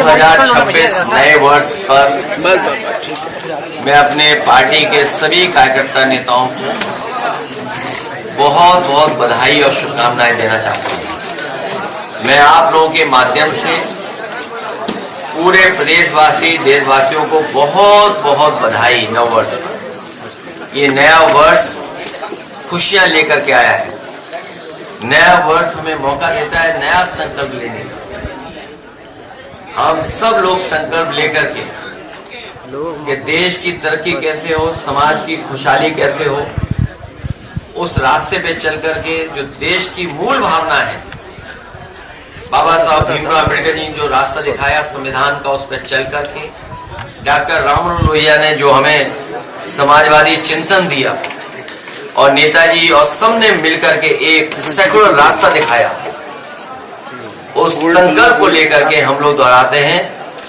2026 नए वर्ष पर मैं अपने पार्टी के सभी कार्यकर्ता नेताओं को बहुत बहुत बधाई और शुभकामनाएं देना चाहता हूं। मैं आप लोगों के माध्यम से पूरे प्रदेशवासी देशवासियों को बहुत बहुत बधाई नव वर्ष पर। ये नया वर्ष खुशियां लेकर के आया है। नया वर्ष हमें मौका देता है नया संकल्प लेने का। हम सब लोग संकल्प लेकर के कि देश की तरक्की कैसे हो, समाज की खुशहाली कैसे हो, उस रास्ते पे चल करके जो देश की मूल भावना है, बाबा साहब भीमराव अम्बेडकर जी ने जो रास्ता दिखाया संविधान का, उस पर चल करके डॉक्टर राम मनोहर लोहिया ने जो हमें समाजवादी चिंतन दिया और नेताजी और सबने मिलकर के एक सेकुलर रास्ता दिखाया, उस संकल्प को लेकर के हम लोग दोहराते हैं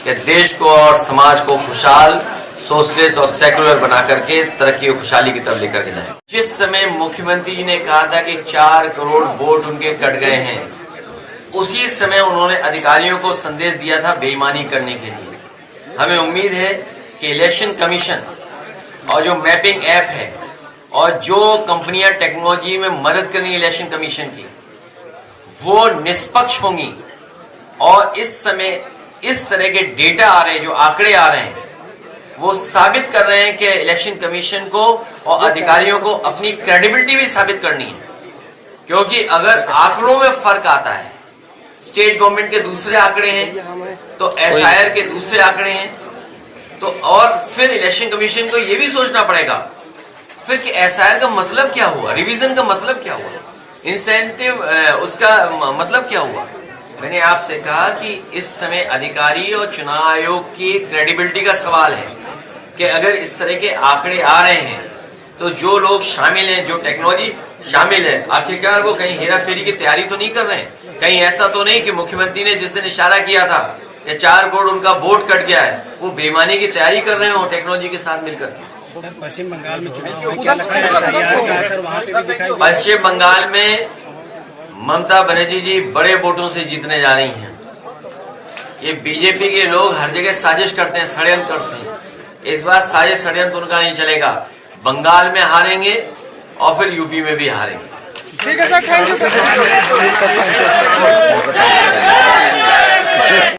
कि देश को और समाज को खुशहाल, सोशलिस्ट और सेकुलर बना करके तरक्की और खुशहाली की तरफ लेकर के जाए। जिस समय मुख्यमंत्री जी ने कहा था कि 4 करोड़ वोट उनके कट गए हैं, उसी समय उन्होंने अधिकारियों को संदेश दिया था बेईमानी करने के लिए। हमें उम्मीद है कि इलेक्शन कमीशन और जो मैपिंग ऐप है और जो कंपनियां टेक्नोलॉजी में मदद करेंगी इलेक्शन कमीशन की, वो निष्पक्ष होंगी और इस समय इस तरह के डेटा आ रहे हैं, जो आंकड़े आ रहे हैं, वो साबित कर रहे हैं कि इलेक्शन कमीशन को और अधिकारियों को अपनी क्रेडिबिलिटी भी साबित करनी है। क्योंकि अगर आंकड़ों में फर्क आता है, स्टेट गवर्नमेंट के दूसरे आंकड़े हैं तो SIR के दूसरे आंकड़े हैं, तो और फिर इलेक्शन कमीशन को यह भी सोचना पड़ेगा फिर कि SIR का मतलब क्या हुआ, रिवीजन का मतलब क्या हुआ, इंसेंटिव उसका मतलब क्या हुआ। मैंने आपसे कहा कि इस समय अधिकारी और चुनाव आयोग की क्रेडिबिलिटी का सवाल है कि अगर इस तरह के आंकड़े आ रहे हैं तो जो लोग शामिल हैं, जो टेक्नोलॉजी शामिल है, आखिरकार वो कहीं हेरा फेरी की तैयारी तो नहीं कर रहे हैं। कहीं ऐसा तो नहीं कि मुख्यमंत्री ने जिस दिन इशारा किया था कि 4 करोड़ उनका वोट कट गया है, वो बेईमानी की तैयारी कर रहे हो टेक्नोलॉजी के साथ मिलकर। पश्चिम बंगाल में चुनाव क्या लगता है वहाँ पे भी दिखाई? पश्चिम बंगाल में ममता बनर्जी जी बड़े वोटों से जीतने जा रही हैं। ये बीजेपी के लोग हर जगह साजिश करते हैं, षड्यंत्र करते हैं। इस बार साजिश षड्यंत्र उनका नहीं चलेगा। बंगाल में हारेंगे और फिर यूपी में भी हारेंगे। ठीक है सर, थैंक यू।